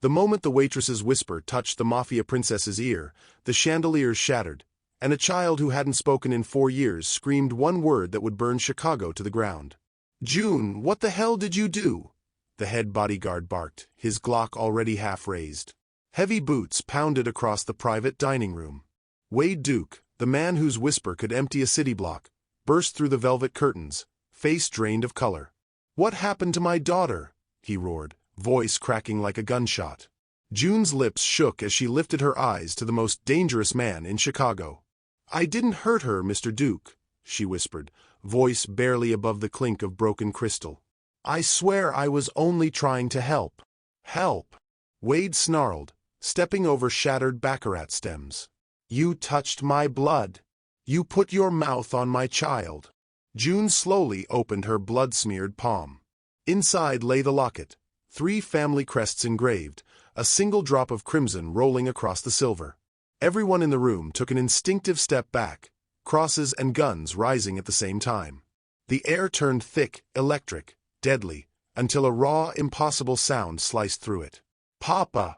The moment the waitress's whisper touched the mafia princess's ear, the chandeliers shattered, and a child who hadn't spoken in 4 years screamed one word that would burn Chicago to the ground. "June, what the hell did you do?" the head bodyguard barked, his Glock already half raised. Heavy boots pounded across the private dining room. Wade Duke, the man whose whisper could empty a city block, burst through the velvet curtains, face drained of color. "What happened to my daughter?" he roared, voice cracking like a gunshot. June's lips shook as she lifted her eyes to the most dangerous man in Chicago. "I didn't hurt her, Mr. Duke," she whispered, voice barely above the clink of broken crystal. "I swear I was only trying to help." "Help!" Wade snarled, stepping over shattered baccarat stems. "You touched my blood. You put your mouth on my child." June slowly opened her blood-smeared palm. Inside lay the locket, 3 family crests engraved, a single drop of crimson rolling across the silver. Everyone in the room took an instinctive step back, crosses and guns rising at the same time. The air turned thick, electric, deadly, until a raw, impossible sound sliced through it. "Papa!"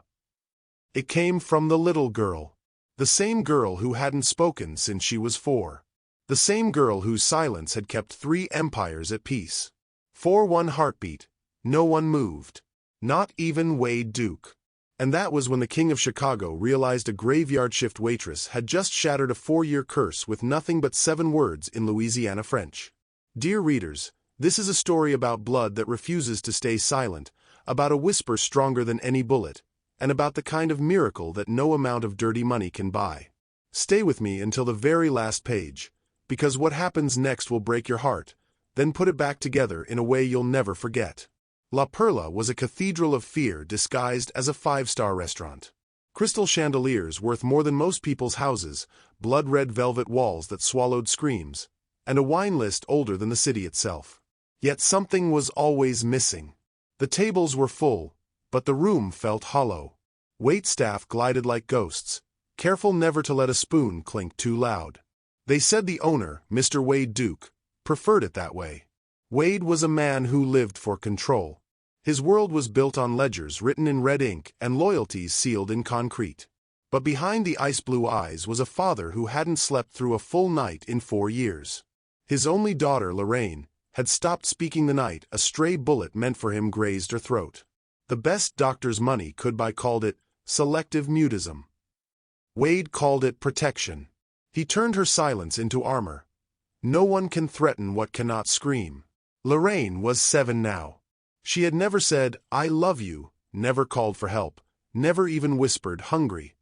It came from the little girl. The same girl who hadn't spoken since she was 4. The same girl whose silence had kept 3 empires at peace. For one heartbeat, no one moved. Not even Wade Duke. And that was when the King of Chicago realized a graveyard shift waitress had just shattered a 4-year curse with nothing but 7 words in Louisiana French. Dear readers, this is a story about blood that refuses to stay silent, about a whisper stronger than any bullet, and about the kind of miracle that no amount of dirty money can buy. Stay with me until the very last page, because what happens next will break your heart, then put it back together in a way you'll never forget. La Perla was a cathedral of fear disguised as a 5-star restaurant. Crystal chandeliers worth more than most people's houses, blood-red velvet walls that swallowed screams, and a wine list older than the city itself. Yet something was always missing. The tables were full, but the room felt hollow. Waitstaff glided like ghosts, careful never to let a spoon clink too loud. They said the owner, Mr. Wade Duke, preferred it that way. Wade was a man who lived for control. His world was built on ledgers written in red ink and loyalties sealed in concrete. But behind the ice-blue eyes was a father who hadn't slept through a full night in 4 years. His only daughter, Lorraine, had stopped speaking the night a stray bullet meant for him grazed her throat. The best doctor's money could buy called it selective mutism. Wade called it protection. He turned her silence into armor. No one can threaten what cannot scream. Lorraine was 7 now. She had never said, "I love you," never called for help, never even whispered, "hungry."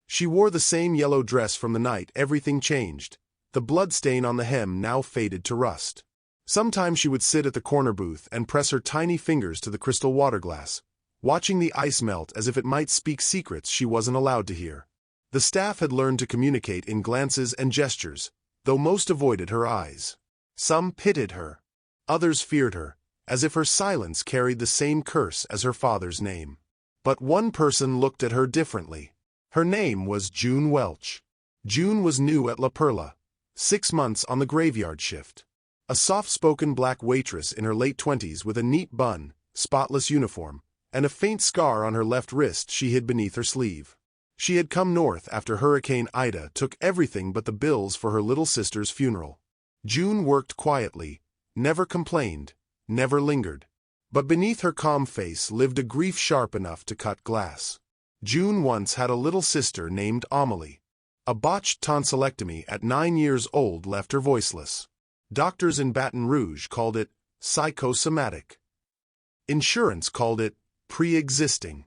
She wore the same yellow dress from the night everything changed, the blood stain on the hem now faded to rust. Sometimes she would sit at the corner booth and press her tiny fingers to the crystal water glass, watching the ice melt as if it might speak secrets she wasn't allowed to hear. The staff had learned to communicate in glances and gestures, though most avoided her eyes. Some pitied her. Others feared her, as if her silence carried the same curse as her father's name. But one person looked at her differently. Her name was June Welch. June was new at La Perla, 6 months on the graveyard shift. A soft-spoken black waitress in her late 20s with a neat bun, spotless uniform, and a faint scar on her left wrist she hid beneath her sleeve. She had come north after Hurricane Ida took everything but the bills for her little sister's funeral. June worked quietly, never complained, never lingered. But beneath her calm face lived a grief sharp enough to cut glass. June once had a little sister named Amelie. A botched tonsillectomy at 9 years old left her voiceless. Doctors in Baton Rouge called it psychosomatic. Insurance called it pre-existing.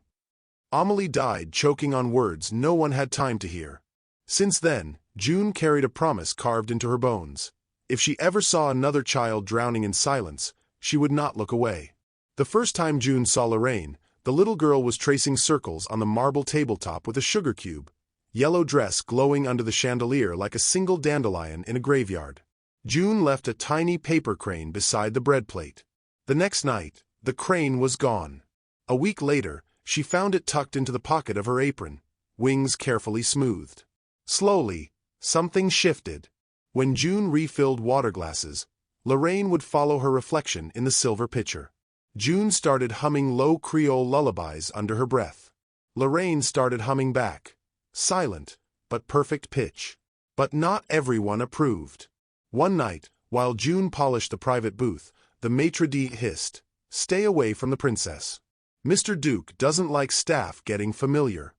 Amelie died choking on words no one had time to hear. Since then, June carried a promise carved into her bones. If she ever saw another child drowning in silence, she would not look away. The first time June saw Lorraine, the little girl was tracing circles on the marble tabletop with a sugar cube, yellow dress glowing under the chandelier like a single dandelion in a graveyard. June left a tiny paper crane beside the bread plate. The next night, the crane was gone. A week later, she found it tucked into the pocket of her apron, wings carefully smoothed. Slowly, something shifted. When June refilled water glasses, Lorraine would follow her reflection in the silver pitcher. June started humming low Creole lullabies under her breath. Lorraine started humming back. Silent, but perfect pitch. But not everyone approved. One night, while June polished the private booth, the maitre d' hissed, "Stay away from the princess. Mr. Duke doesn't like staff getting familiar."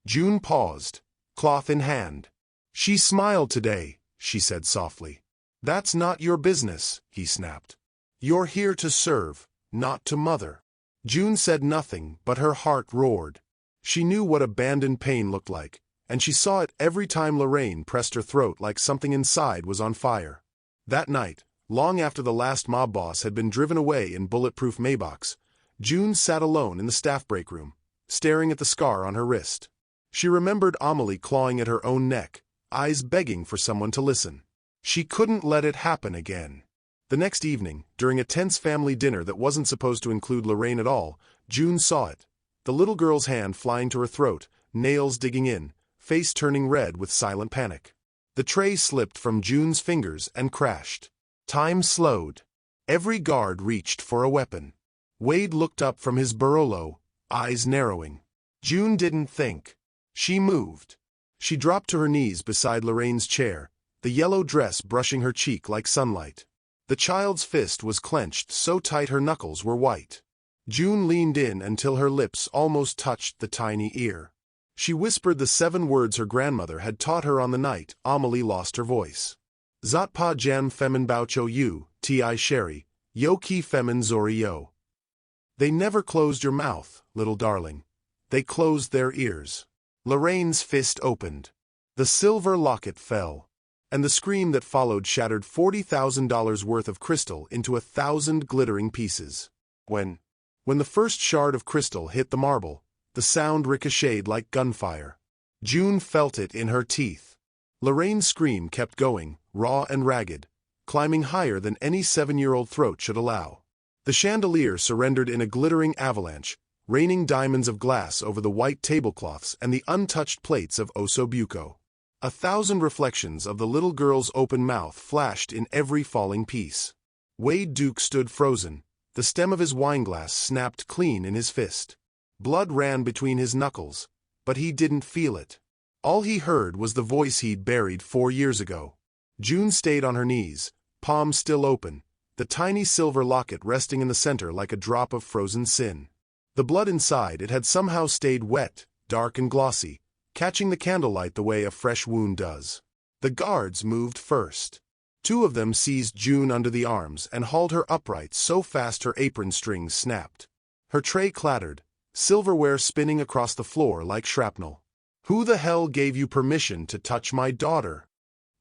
June paused, cloth in hand. "She smiled today," she said softly. "That's not your business," he snapped. "You're here to serve, not to mother." June said nothing, but her heart roared. She knew what abandoned pain looked like, and she saw it every time Lorraine pressed her throat like something inside was on fire. That night, long after the last mob boss had been driven away in bulletproof Maybachs, June sat alone in the staff break room, staring at the scar on her wrist. She remembered Amelie clawing at her own neck, eyes begging for someone to listen. She couldn't let it happen again. The next evening, during a tense family dinner that wasn't supposed to include Lorraine at all, June saw it. The little girl's hand flying to her throat, nails digging in, face turning red with silent panic. The tray slipped from June's fingers and crashed. Time slowed. Every guard reached for a weapon. Wade looked up from his Barolo, eyes narrowing. June didn't think. She moved. She dropped to her knees beside Lorraine's chair, the yellow dress brushing her cheek like sunlight. The child's fist was clenched so tight her knuckles were white. June leaned in until her lips almost touched the tiny ear. She whispered the 7 words her grandmother had taught her on the night Amelie lost her voice. Zat pa jam femin baucho yu, ti sherry, yo ki femin zori yo. They never closed your mouth, little darling. They closed their ears. Lorraine's fist opened. The silver locket fell, and the scream that followed shattered $40,000 worth of crystal into 1,000 glittering pieces. When the first shard of crystal hit the marble, the sound ricocheted like gunfire. June felt it in her teeth. Lorraine's scream kept going, raw and ragged, climbing higher than any 7-year-old throat should allow. The chandelier surrendered in a glittering avalanche, raining diamonds of glass over the white tablecloths and the untouched plates of osso buco. 1,000 reflections of the little girl's open mouth flashed in every falling piece. Wade Duke stood frozen, the stem of his wineglass snapped clean in his fist. Blood ran between his knuckles, but he didn't feel it. All he heard was the voice he'd buried 4 years ago. June stayed on her knees, palms still open, the tiny silver locket resting in the center like a drop of frozen sin. The blood inside it had somehow stayed wet, dark and glossy, catching the candlelight the way a fresh wound does. The guards moved first. 2 of them seized June under the arms and hauled her upright so fast her apron strings snapped. Her tray clattered, silverware spinning across the floor like shrapnel. "Who the hell gave you permission to touch my daughter?"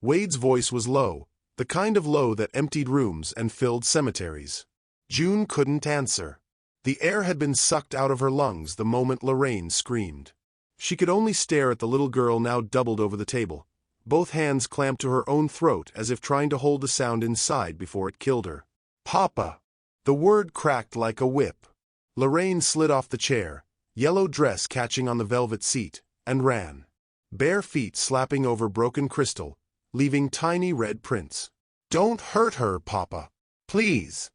Wade's voice was low, the kind of low that emptied rooms and filled cemeteries. June couldn't answer. The air had been sucked out of her lungs the moment Lorraine screamed. She could only stare at the little girl now doubled over the table, both hands clamped to her own throat as if trying to hold the sound inside before it killed her. "Papa!" The word cracked like a whip. Lorraine slid off the chair, yellow dress catching on the velvet seat, and ran. Bare feet slapping over broken crystal, leaving tiny red prints. "Don't hurt her, Papa! Please!"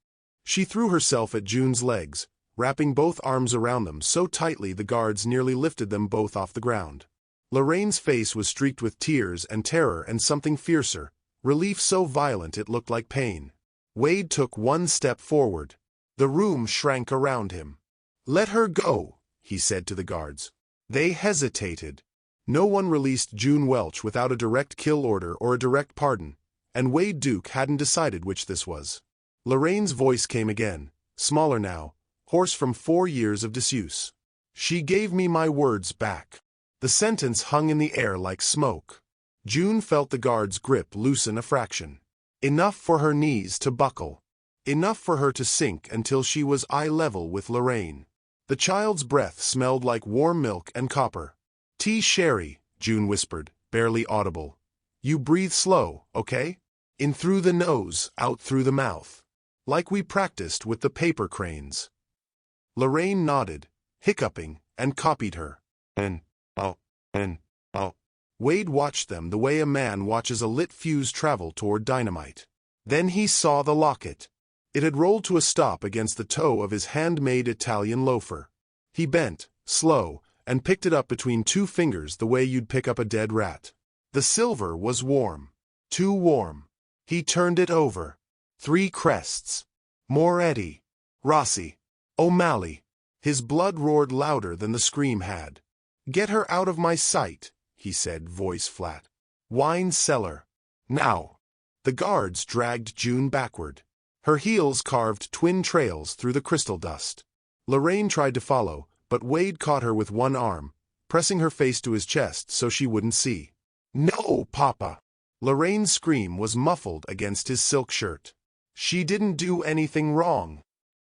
She threw herself at June's legs, wrapping both arms around them so tightly the guards nearly lifted them both off the ground. Lorraine's face was streaked with tears and terror and something fiercer, relief so violent it looked like pain. Wade took 1 step forward. The room shrank around him. "Let her go," he said to the guards. They hesitated. No one released June Welch without a direct kill order or a direct pardon, and Wade Duke hadn't decided which this was. Lorraine's voice came again, smaller now, hoarse from 4 years of disuse. "She gave me my words back." The sentence hung in the air like smoke. June felt the guard's grip loosen a fraction. Enough for her knees to buckle. Enough for her to sink until she was eye level with Lorraine. The child's breath smelled like warm milk and copper. "Tea sherry," June whispered, barely audible. "You breathe slow, okay? In through the nose, out through the mouth. Like we practiced with the paper cranes." Lorraine nodded, hiccuping, and copied her. Oh. Wade watched them the way a man watches a lit fuse travel toward dynamite. Then he saw the locket. It had rolled to a stop against the toe of his handmade Italian loafer. He bent, slow, and picked it up between two fingers the way you'd pick up a dead rat. The silver was warm. Too warm. He turned it over. 3 crests. Moretti. Rossi. O'Malley. His blood roared louder than the scream had. "Get her out of my sight," he said, voice flat. "Wine cellar. Now." The guards dragged June backward. Her heels carved twin trails through the crystal dust. Lorraine tried to follow, but Wade caught her with one arm, pressing her face to his chest so she wouldn't see. "No, Papa!" Lorraine's scream was muffled against his silk shirt. She didn't do anything wrong.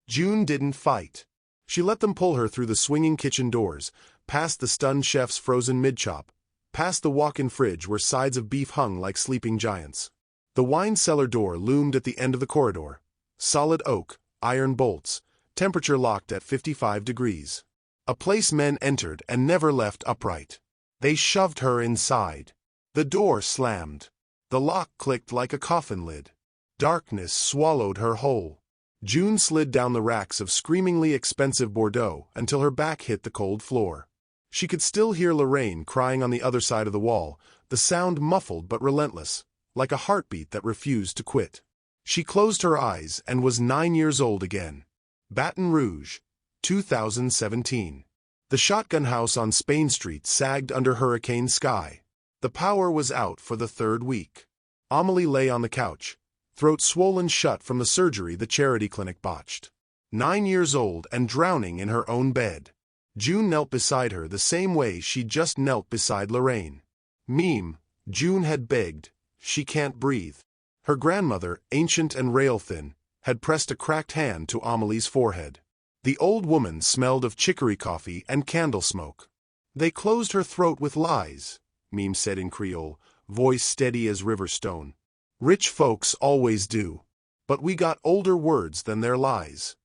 June didn't fight. She let them pull her through the swinging kitchen doors, past the stunned chef's frozen mid-chop, past the walk-in fridge where sides of beef hung like sleeping giants. The wine cellar door loomed at the end of the corridor. Solid oak, iron bolts, temperature locked at 55 degrees. A place men entered and never left upright. They shoved her inside. The door slammed. The lock clicked like a coffin lid. Darkness swallowed her whole. June slid down the racks of screamingly expensive Bordeaux until her back hit the cold floor. She could still hear Lorraine crying on the other side of the wall, the sound muffled but relentless, like a heartbeat that refused to quit. She closed her eyes and was 9 years old again. Baton Rouge, 2017. The shotgun house on Spain Street sagged under hurricane sky. The power was out for the 3rd week. Amelie lay on the couch, throat swollen shut from the surgery the charity clinic botched. 9 years old and drowning in her own bed. June knelt beside her the same way she'd just knelt beside Lorraine. "Meme," June had begged, "she can't breathe." Her grandmother, ancient and rail-thin, had pressed a cracked hand to Amelie's forehead. The old woman smelled of chicory coffee and candle smoke. "They closed her throat with lies," Meme said in Creole, voice steady as river stone. "Rich folks always do. But we got older words than their lies."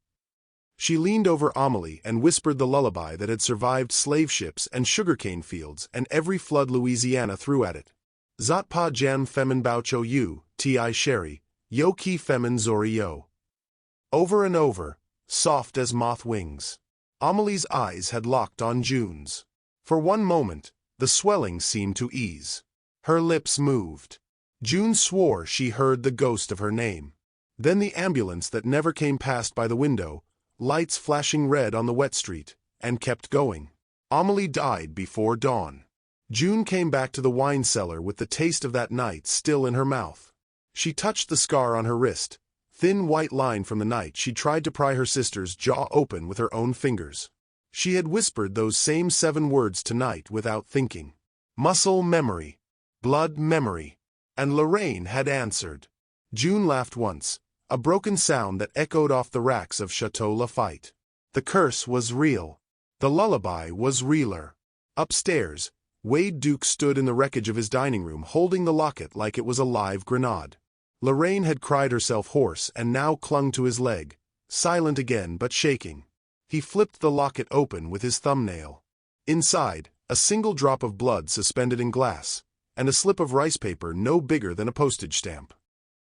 She leaned over Amelie and whispered the lullaby that had survived slave ships and sugarcane fields and every flood Louisiana threw at it. "Zot pa jam femin baucho you, ti sherry, yo ki femin zori yo." Over and over, soft as moth wings. Amelie's eyes had locked on June's. For one moment, the swelling seemed to ease. Her lips moved. June swore she heard the ghost of her name. Then the ambulance that never came past by the window, lights flashing red on the wet street, and kept going. Amelie died before dawn. June came back to the wine cellar with the taste of that night still in her mouth. She touched the scar on her wrist, thin white line from the night she tried to pry her sister's jaw open with her own fingers. She had whispered those same 7 words tonight without thinking. Muscle memory. Blood memory. And Lorraine had answered. June laughed once, a broken sound that echoed off the racks of Chateau Lafite. The curse was real. The lullaby was realer. Upstairs, Wade Duke stood in the wreckage of his dining room holding the locket like it was a live grenade. Lorraine had cried herself hoarse and now clung to his leg, silent again but shaking. He flipped the locket open with his thumbnail. Inside, a single drop of blood suspended in glass, and a slip of rice paper no bigger than a postage stamp.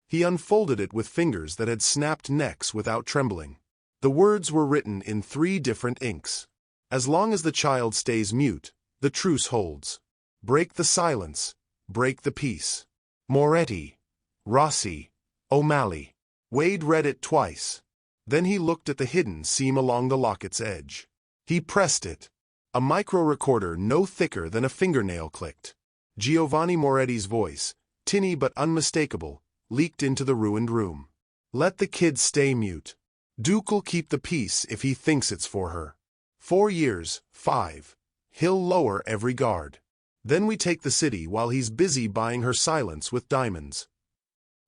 He unfolded it with fingers that had snapped necks without trembling. The words were written in 3 different inks. "As long as the child stays mute, the truce holds. Break the silence, break the peace. Moretti, Rossi, O'Malley." Wade read it twice. Then he looked at the hidden seam along the locket's edge. He pressed it. A micro-recorder no thicker than a fingernail clicked. Giovanni Moretti's voice, tinny but unmistakable, leaked into the ruined room. "Let the kid stay mute. Duke'll keep the peace if he thinks it's for her. 4 years, 5. He'll lower every guard. Then we take the city while he's busy buying her silence with diamonds."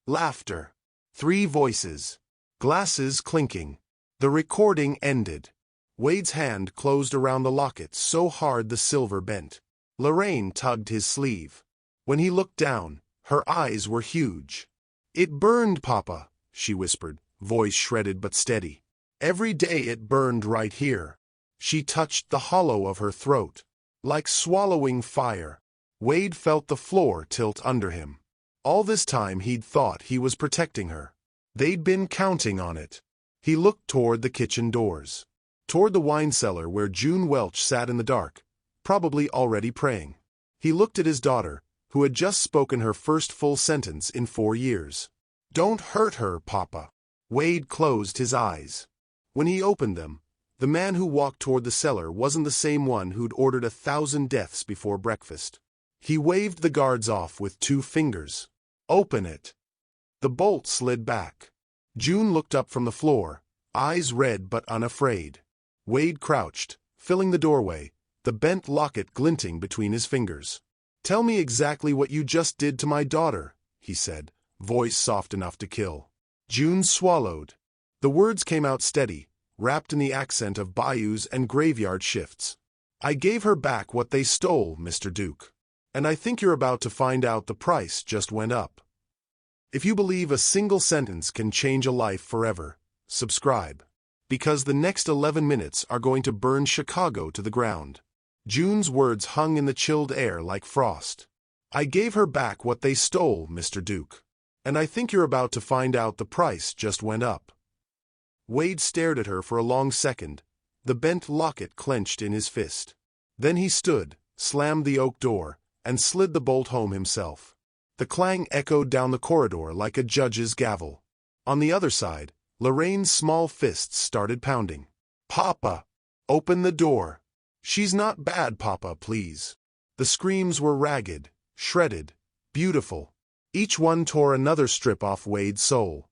Laughter. 3 voices. Glasses clinking. The recording ended. Wade's hand closed around the locket so hard the silver bent. Lorraine tugged his sleeve. When he looked down, her eyes were huge. "It burned, Papa," she whispered, voice shredded but steady. "Every day it burned right here." She touched the hollow of her throat. Like swallowing fire. Wade felt the floor tilt under him. All this time he'd thought he was protecting her. They'd been counting on it. He looked toward the kitchen doors. Toward the wine cellar where June Welch sat in the dark, probably already praying. He looked at his daughter, who had just spoken her first full sentence in 4 years. "Don't hurt her, Papa." Wade closed his eyes. When he opened them, the man who walked toward the cellar wasn't the same one who'd ordered 1,000 deaths before breakfast. He waved the guards off with 2 fingers. "Open it." The bolt slid back. June looked up from the floor, eyes red but unafraid. Wade crouched, filling the doorway, the bent locket glinting between his fingers. "Tell me exactly what you just did to my daughter," he said, voice soft enough to kill. June swallowed. The words came out steady, wrapped in the accent of bayous and graveyard shifts. "I gave her back what they stole, Mr. Duke. And I think you're about to find out the price just went up. If you believe a single sentence can change a life forever, subscribe. Because the next 11 minutes are going to burn Chicago to the ground." June's words hung in the chilled air like frost. "I gave her back what they stole, Mr. Duke. And I think you're about to find out the price just went up." Wade stared at her for a long second, the bent locket clenched in his fist. Then he stood, slammed the oak door, and slid the bolt home himself. The clang echoed down the corridor like a judge's gavel. On the other side, Lorraine's small fists started pounding. "Papa! Open the door! She's not bad, Papa, please." The screams were ragged, shredded, beautiful. Each one tore another strip off Wade's soul.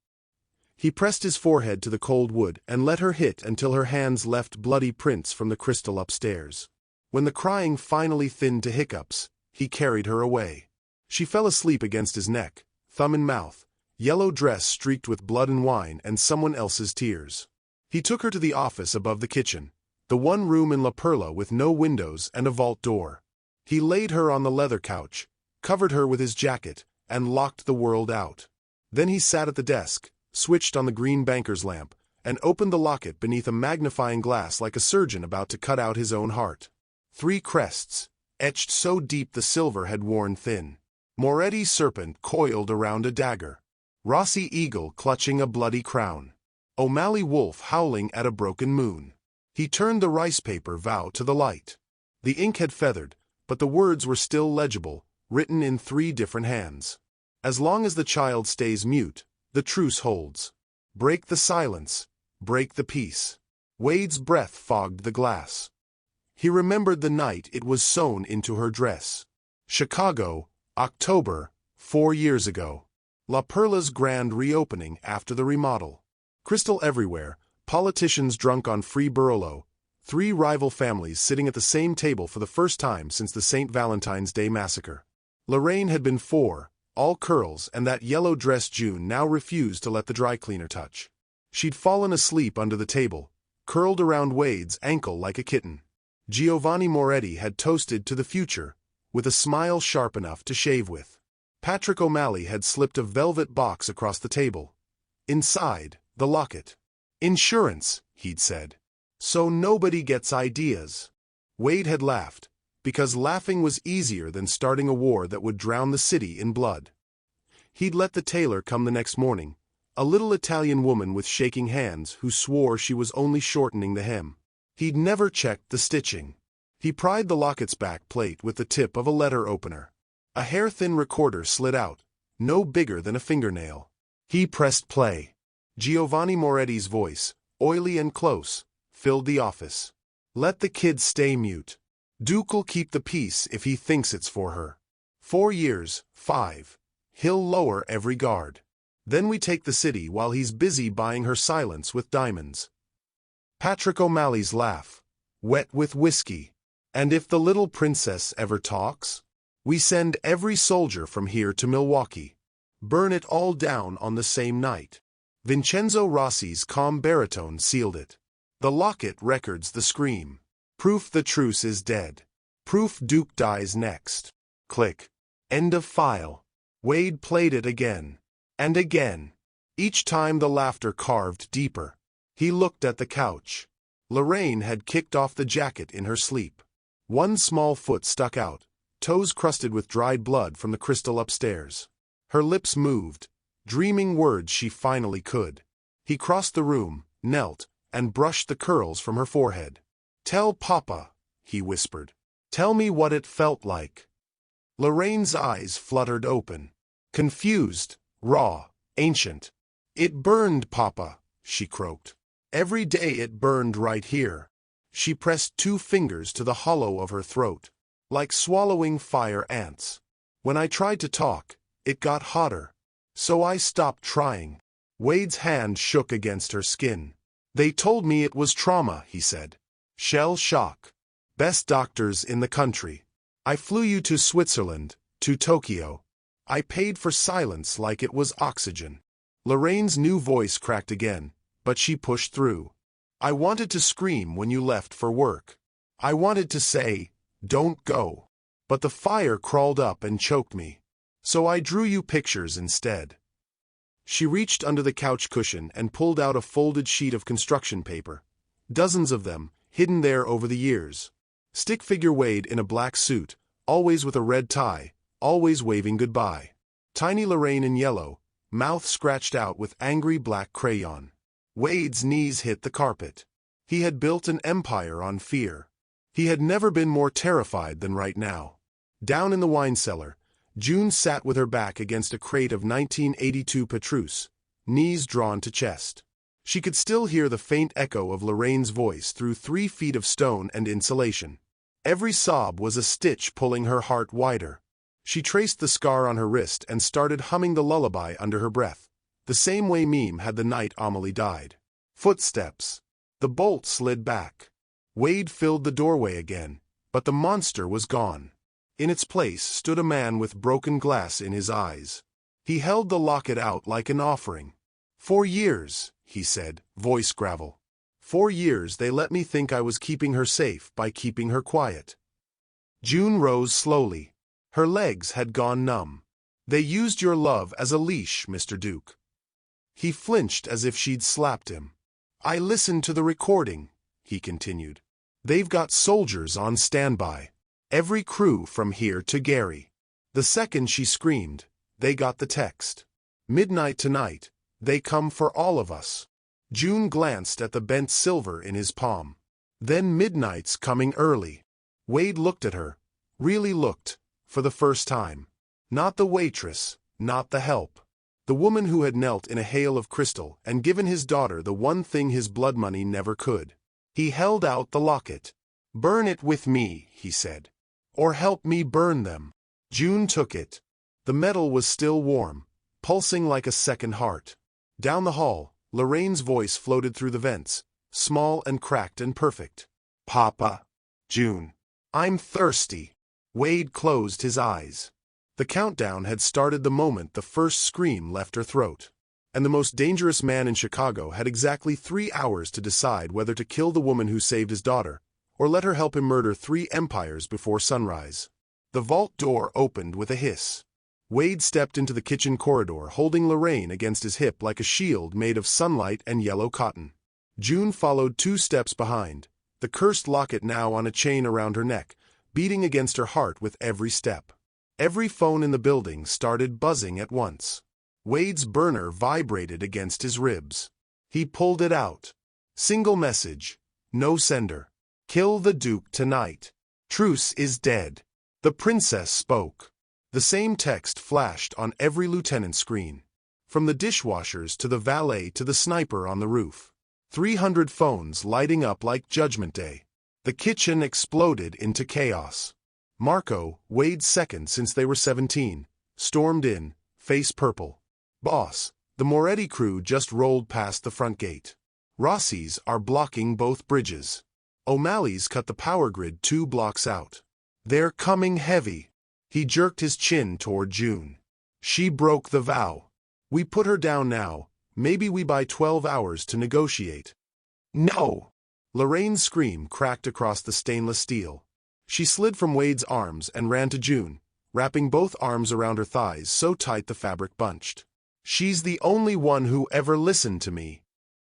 He pressed his forehead to the cold wood and let her hit until her hands left bloody prints from the crystal upstairs. When the crying finally thinned to hiccups, he carried her away. She fell asleep against his neck, thumb in mouth, yellow dress streaked with blood and wine and someone else's tears. He took her to the office above the kitchen, the one room in La Perla with no windows and a vault door. He laid her on the leather couch, covered her with his jacket, and locked the world out. Then he sat at the desk, switched on the green banker's lamp, and opened the locket beneath a magnifying glass like a surgeon about to cut out his own heart. 3 crests, etched so deep the silver had worn thin. Moretti's serpent coiled around a dagger. Rossi eagle clutching a bloody crown. O'Malley wolf howling at a broken moon. He turned the rice paper vow to the light. The ink had feathered, but the words were still legible, written in 3 different hands. "As long as the child stays mute, the truce holds. Break the silence, break the peace." Wade's breath fogged the glass. He remembered the night it was sewn into her dress. Chicago, October, 4 years ago. La Perla's grand reopening after the remodel. Crystal everywhere, politicians drunk on free Barolo, 3 rival families sitting at the same table for the first time since the St. Valentine's Day massacre. Lorraine had been 4, all curls, and that yellow dress June now refused to let the dry cleaner touch. She'd fallen asleep under the table, curled around Wade's ankle like a kitten. Giovanni Moretti had toasted to the future, with a smile sharp enough to shave with. Patrick O'Malley had slipped a velvet box across the table. Inside, the locket. "Insurance," he'd said. "So nobody gets ideas." Wade had laughed, because laughing was easier than starting a war that would drown the city in blood. He'd let the tailor come the next morning, a little Italian woman with shaking hands who swore she was only shortening the hem. He'd never checked the stitching. He pried the locket's back plate with the tip of a letter opener. A hair-thin recorder slid out, no bigger than a fingernail. He pressed play. Giovanni Moretti's voice, oily and close, filled the office. "Let the kid stay mute. Duke'll keep the peace if he thinks it's for her. 4 years, 5. He'll lower every guard. Then we take the city while he's busy buying her silence with diamonds." Patrick O'Malley's laugh, wet with whiskey. "And if the little princess ever talks? We send every soldier from here to Milwaukee. Burn it all down on the same night." Vincenzo Rossi's calm baritone sealed it. The locket records the scream. Proof the truce is dead. Proof Duke dies next. Click. End of file. Wade played it again. And again. Each time the laughter carved deeper. He looked at the couch. Lorraine had kicked off the jacket in her sleep. One small foot stuck out, toes crusted with dried blood from the crystal upstairs. Her lips moved, dreaming words she finally could. He crossed the room, knelt, and brushed the curls from her forehead. "Tell Papa," he whispered. Tell me what it felt like. Lorraine's eyes fluttered open. Confused, raw, ancient. It burned, Papa, she croaked. Every day it burned right here. She pressed 2 fingers to the hollow of her throat, like swallowing fire ants. When I tried to talk, it got hotter. So I stopped trying. Wade's hand shook against her skin. They told me it was trauma, he said. Shell shock. Best doctors in the country. I flew you to Switzerland, to Tokyo. I paid for silence like it was oxygen. Lorraine's new voice cracked again, but she pushed through. I wanted to scream when you left for work. I wanted to say, don't go. But the fire crawled up and choked me. So I drew you pictures instead. She reached under the couch cushion and pulled out a folded sheet of construction paper. Dozens of them, hidden there over the years. Stick figure Wade in a black suit, always with a red tie, always waving goodbye. Tiny Lorraine in yellow, mouth scratched out with angry black crayon. Wade's knees hit the carpet. He had built an empire on fear. He had never been more terrified than right now. Down in the wine cellar, June sat with her back against a crate of 1982 Petrus, knees drawn to chest. She could still hear the faint echo of Lorraine's voice through 3 feet of stone and insulation. Every sob was a stitch pulling her heart wider. She traced the scar on her wrist and started humming the lullaby under her breath, the same way Meme had the night Amelie died. Footsteps. The bolt slid back. Wade filled the doorway again, but the monster was gone. In its place stood a man with broken glass in his eyes. He held the locket out like an offering. 4 years, he said, voice gravel. 4 years they let me think I was keeping her safe by keeping her quiet. June rose slowly. Her legs had gone numb. They used your love as a leash, Mr. Duke. He flinched as if she'd slapped him. I listened to the recording, he continued. They've got soldiers on standby. Every crew from here to Gary. The second she screamed, they got the text. Midnight tonight, they come for all of us. June glanced at the bent silver in his palm. Then midnight's coming early. Wade looked at her, really looked, for the first time. Not the waitress, not the help. The woman who had knelt in a hail of crystal and given his daughter the one thing his blood money never could. He held out the locket. Burn it with me, he said. Or help me burn them. June took it. The metal was still warm, pulsing like a second heart. Down the hall, Lorraine's voice floated through the vents, small and cracked and perfect. Papa. June. I'm thirsty. Wade closed his eyes. The countdown had started the moment the first scream left her throat. And the most dangerous man in Chicago had exactly 3 hours to decide whether to kill the woman who saved his daughter, or let her help him murder 3 empires before sunrise. The vault door opened with a hiss. Wade stepped into the kitchen corridor, holding Lorraine against his hip like a shield made of sunlight and yellow cotton. June followed 2 steps behind, the cursed locket now on a chain around her neck, beating against her heart with every step. Every phone in the building started buzzing at once. Wade's burner vibrated against his ribs. He pulled it out. Single message. No sender. Kill the Duke tonight. Truce is dead. The princess spoke. The same text flashed on every lieutenant's screen. From the dishwashers to the valet to the sniper on the roof. 300 phones lighting up like Judgment Day. The kitchen exploded into chaos. Marco, Wade's second since they were 17, stormed in, face purple. Boss, the Moretti crew just rolled past the front gate. Rossi's are blocking both bridges. O'Malley's cut the power grid 2 blocks out. They're coming heavy. He jerked his chin toward June. She broke the vow. We put her down now. Maybe we buy 12 hours to negotiate. No! Lorraine's scream cracked across the stainless steel. She slid from Wade's arms and ran to June, wrapping both arms around her thighs so tight the fabric bunched. She's the only one who ever listened to me.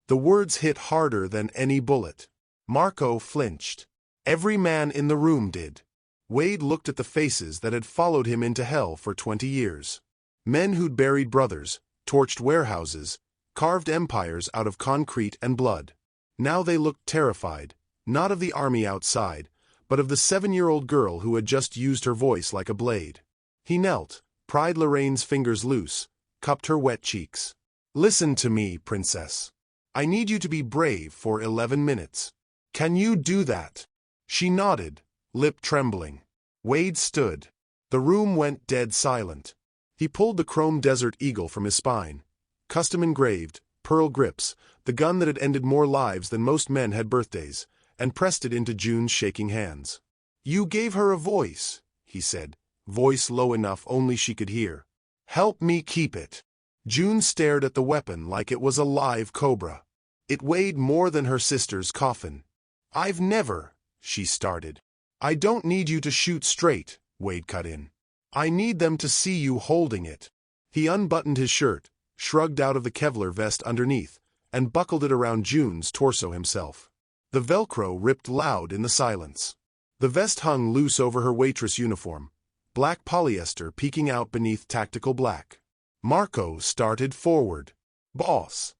The words hit harder than any bullet. Marco flinched. Every man in the room did. Wade looked at the faces that had followed him into hell for 20 years. Men who'd buried brothers, torched warehouses, carved empires out of concrete and blood. Now they looked terrified, not of the army outside, but of the 7-year-old girl who had just used her voice like a blade. He knelt, pried Lorraine's fingers loose, cupped her wet cheeks. "Listen to me, princess. I need you to be brave for 11 minutes. Can you do that?" She nodded, lip trembling. Wade stood. The room went dead silent. He pulled the chrome Desert Eagle from his spine. Custom engraved, pearl grips, the gun that had ended more lives than most men had birthdays, and pressed it into June's shaking hands. "You gave her a voice," he said, voice low enough only she could hear. "Help me keep it." June stared at the weapon like it was a live cobra. It weighed more than her sister's coffin. "I've never," she started. "I don't need you to shoot straight," Wade cut in. "I need them to see you holding it." He unbuttoned his shirt, shrugged out of the Kevlar vest underneath, and buckled it around June's torso himself. The Velcro ripped loud in the silence. The vest hung loose over her waitress uniform, black polyester peeking out beneath tactical black. Marco started forward. "Boss."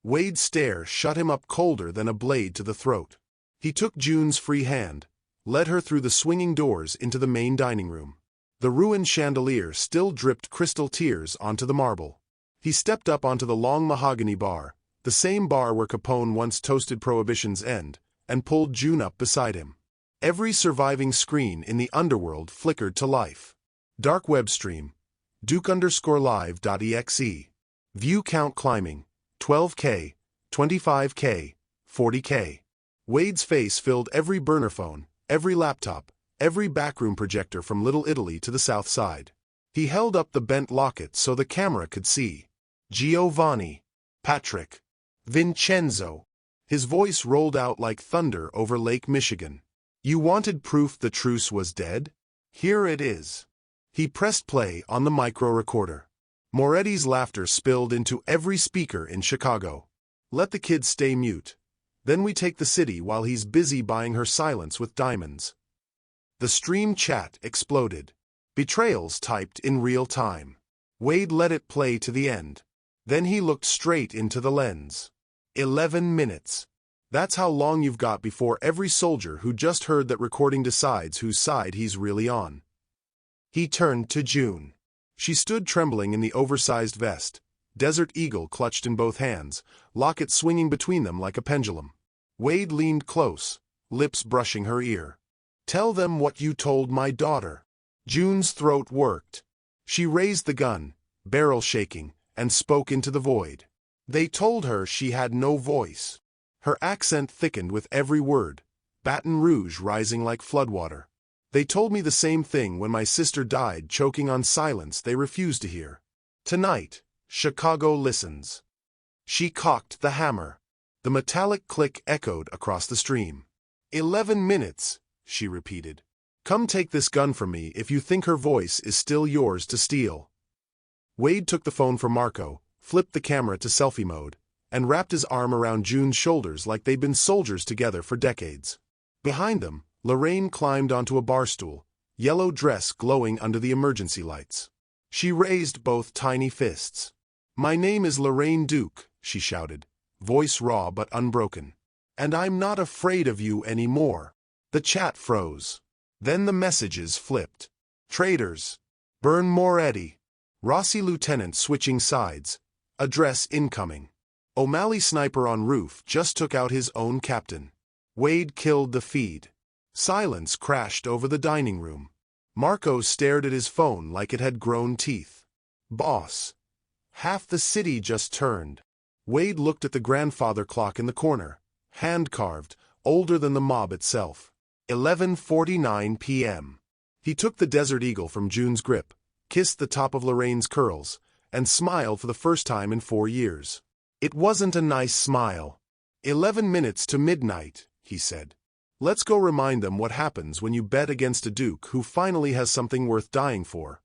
Wade's stare shut him up colder than a blade to the throat. He took June's free hand, led her through the swinging doors into the main dining room. The ruined chandelier still dripped crystal tears onto the marble. He stepped up onto the long mahogany bar, the same bar where Capone once toasted Prohibition's end, and pulled June up beside him. Every surviving screen in the underworld flickered to life. Dark web stream, Duke_live.exe. View count climbing, 12K, 25K, 40K. Wade's face filled every burner phone, every laptop, every backroom projector from Little Italy to the South Side. He held up the bent locket so the camera could see. "Giovanni. Patrick. Vincenzo." His voice rolled out like thunder over Lake Michigan. "You wanted proof the truce was dead? Here it is." He pressed play on the micro recorder. Moretti's laughter spilled into every speaker in Chicago. "Let the kid stay mute. Then we take the city while he's busy buying her silence with diamonds." The stream chat exploded. Betrayals typed in real time. Wade let it play to the end. Then he looked straight into the lens. 11 minutes. That's how long you've got before every soldier who just heard that recording decides whose side he's really on. He turned to June. She stood trembling in the oversized vest, Desert Eagle clutched in both hands, locket swinging between them like a pendulum. Wade leaned close, lips brushing her ear. "Tell them what you told my daughter." June's throat worked. She raised the gun, barrel shaking, and spoke into the void. "They told her she had no voice." Her accent thickened with every word, Baton Rouge rising like floodwater. "They told me the same thing when my sister died, choking on silence they refused to hear. Tonight, Chicago listens." She cocked the hammer. The metallic click echoed across the stream. 11 minutes, she repeated. "Come take this gun from me if you think her voice is still yours to steal." Wade took the phone from Marco, flipped the camera to selfie mode, and wrapped his arm around June's shoulders like they'd been soldiers together for decades. Behind them, Lorraine climbed onto a bar stool, yellow dress glowing under the emergency lights. She raised both tiny fists. "My name is Lorraine Duke," she shouted, voice raw but unbroken. "And I'm not afraid of you anymore." The chat froze. Then the messages flipped. "Traitors. Burn Moretti. Rossi Lieutenant switching sides. Address incoming. O'Malley sniper on roof just took out his own captain. Wade killed the feed." Silence crashed over the dining room. Marco stared at his phone like it had grown teeth. "Boss. Half the city just turned." Wade looked at the grandfather clock in the corner, hand-carved, older than the mob itself. 11:49 p.m. He took the Desert Eagle from June's grip, kissed the top of Lorraine's curls, and smiled for the first time in 4 years. It wasn't a nice smile. 11 minutes to midnight, he said. "Let's go remind them what happens when you bet against a duke who finally has something worth dying for."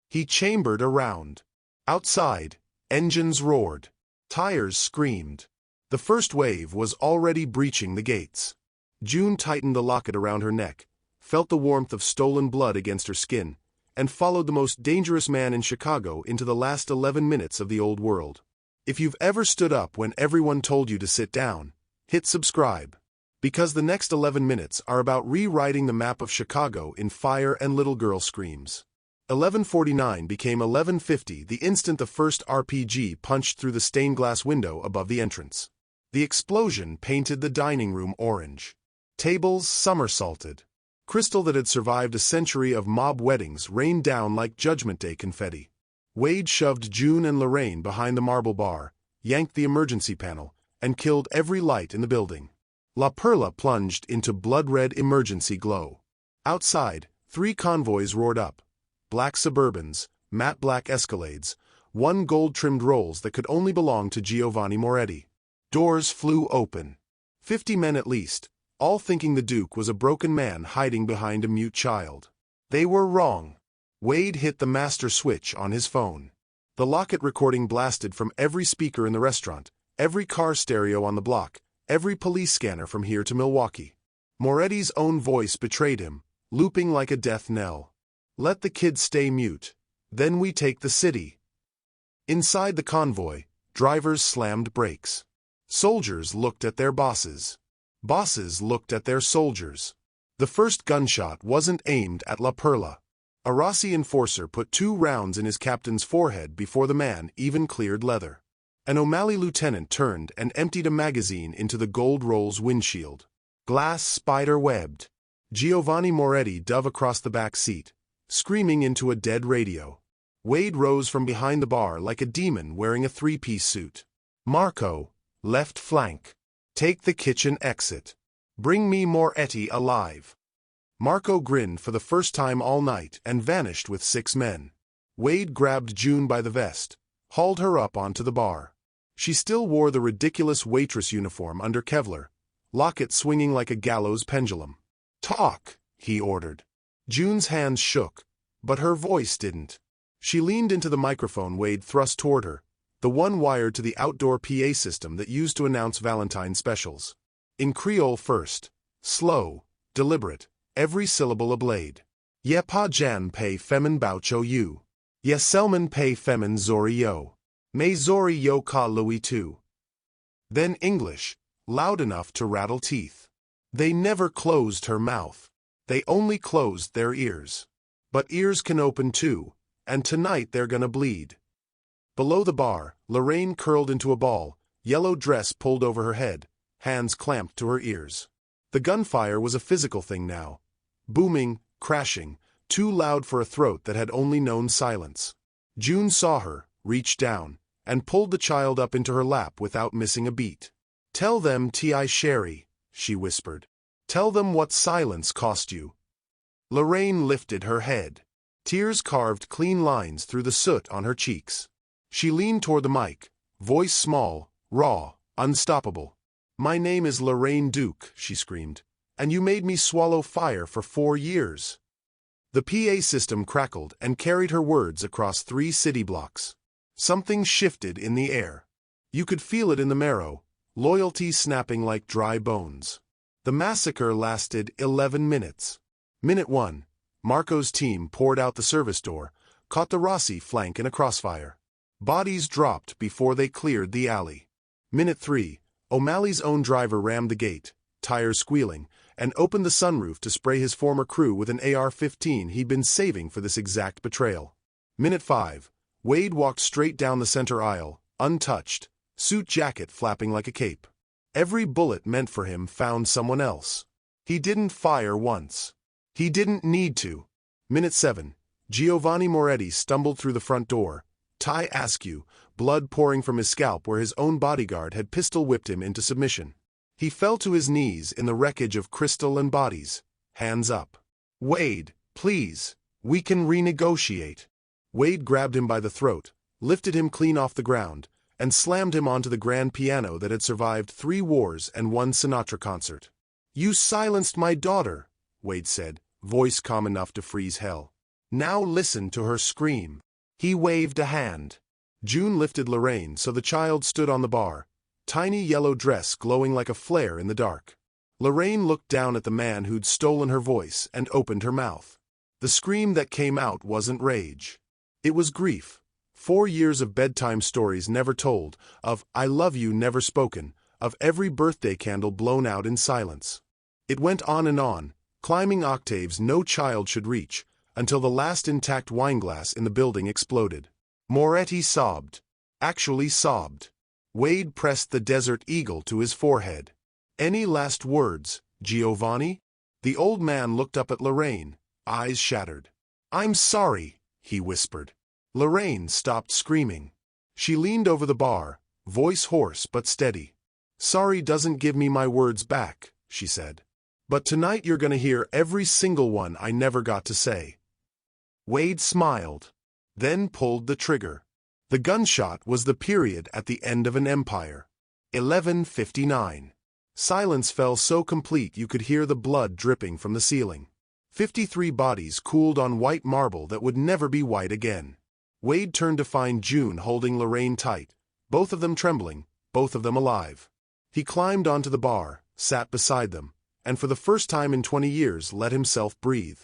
He chambered around. Outside, engines roared. Tires screamed. The first wave was already breaching the gates. June tightened the locket around her neck, felt the warmth of stolen blood against her skin, and followed the most dangerous man in Chicago into the last 11 minutes of the old world. If you've ever stood up when everyone told you to sit down, hit subscribe. Because the next 11 minutes are about rewriting the map of Chicago in fire and little girl screams. 11:49 became 11:50 the instant the first RPG punched through the stained glass window above the entrance. The explosion painted the dining room orange. Tables somersaulted. Crystal that had survived a century of mob weddings rained down like Judgment Day confetti. Wade shoved June and Lorraine behind the marble bar, yanked the emergency panel, and killed every light in the building. La Perla plunged into blood-red emergency glow. Outside, 3 convoys roared up. Black Suburbans, matte black Escalades, 1 gold-trimmed Rolls that could only belong to Giovanni Moretti. Doors flew open. 50 men at least, all thinking the Duke was a broken man hiding behind a mute child. They were wrong. Wade hit the master switch on his phone. The Locket recording blasted from every speaker in the restaurant, every car stereo on the block, every police scanner from here to Milwaukee. Moretti's own voice betrayed him, looping like a death knell. Let the kids stay mute. Then we take the city. Inside the convoy, drivers slammed brakes. Soldiers looked at their bosses. Bosses looked at their soldiers. The first gunshot wasn't aimed at La Perla. A Rossi enforcer put 2 rounds in his captain's forehead before the man even cleared leather. An O'Malley lieutenant turned and emptied a magazine into the gold Rolls windshield. Glass spider-webbed. Giovanni Moretti dove across the back seat, screaming into a dead radio. Wade rose from behind the bar like a demon wearing a 3-piece suit. Marco, left flank. Take the kitchen exit. Bring me Moretti alive. Marco grinned for the first time all night and vanished with 6 men. Wade grabbed June by the vest, hauled her up onto the bar. She still wore the ridiculous waitress uniform under Kevlar, Locket swinging like a gallows pendulum. Talk, he ordered. June's hands shook, but her voice didn't. She leaned into the microphone Wade thrust toward her, the one wired to the outdoor PA system that used to announce Valentine specials. In Creole first, slow, deliberate, every syllable a blade. Ye pa jan pay femin boucho you. Ye selman pay femin zori yo. May zori yo ka Louis too. Then English, loud enough to rattle teeth. They never closed her mouth. They only closed their ears. But ears can open too, and tonight they're gonna bleed. Below the bar, Lorraine curled into a ball, yellow dress pulled over her head, hands clamped to her ears. The gunfire was a physical thing now. Booming, crashing, too loud for a throat that had only known silence. June saw her, reached down, and pulled the child up into her lap without missing a beat. Tell them T.I. Sherry, she whispered. Tell them what silence cost you. Lorraine lifted her head. Tears carved clean lines through the soot on her cheeks. She leaned toward the mic, voice small, raw, unstoppable. My name is Lorraine Duke, she screamed, and you made me swallow fire for 4 years. The PA system crackled and carried her words across 3 city blocks. Something shifted in the air. You could feel it in the marrow, loyalty snapping like dry bones. The massacre lasted 11 minutes. Minute 1, Marco's team poured out the service door, caught the Rossi flank in a crossfire. Bodies dropped before they cleared the alley. Minute 3, O'Malley's own driver rammed the gate, tires squealing, and opened the sunroof to spray his former crew with an AR-15 he'd been saving for this exact betrayal. Minute 5, Wade walked straight down the center aisle, untouched, suit jacket flapping like a cape. Every bullet meant for him found someone else. He didn't fire once. He didn't need to. Minute 7, Giovanni Moretti stumbled through the front door, tie askew, blood pouring from his scalp where his own bodyguard had pistol-whipped him into submission. He fell to his knees in the wreckage of crystal and bodies, hands up. Wade, please, we can renegotiate. Wade grabbed him by the throat, lifted him clean off the ground, and slammed him onto the grand piano that had survived 3 wars and 1 Sinatra concert. You silenced my daughter, Wade said, voice calm enough to freeze hell. Now listen to her scream. He waved a hand. June lifted Lorraine so the child stood on the bar, tiny yellow dress glowing like a flare in the dark. Lorraine looked down at the man who'd stolen her voice and opened her mouth. The scream that came out wasn't rage. It was grief. 4 years of bedtime stories never told, of I love you never spoken, of every birthday candle blown out in silence. It went on, climbing octaves no child should reach, until the last intact wineglass in the building exploded. Moretti sobbed. Actually sobbed. Wade pressed the Desert Eagle to his forehead. "Any last words, Giovanni?" The old man looked up at Lorraine, eyes shattered. "I'm sorry," he whispered. Lorraine stopped screaming. She leaned over the bar, voice hoarse but steady. "Sorry doesn't give me my words back," she said. "But tonight you're gonna hear every single one I never got to say." Wade smiled, then pulled the trigger. The gunshot was the period at the end of an empire. 11:59. Silence fell so complete you could hear the blood dripping from the ceiling. 53 bodies cooled on white marble that would never be white again. Wade turned to find June holding Lorraine tight, both of them trembling, both of them alive. He climbed onto the bar, sat beside them, and for the first time in 20 years let himself breathe.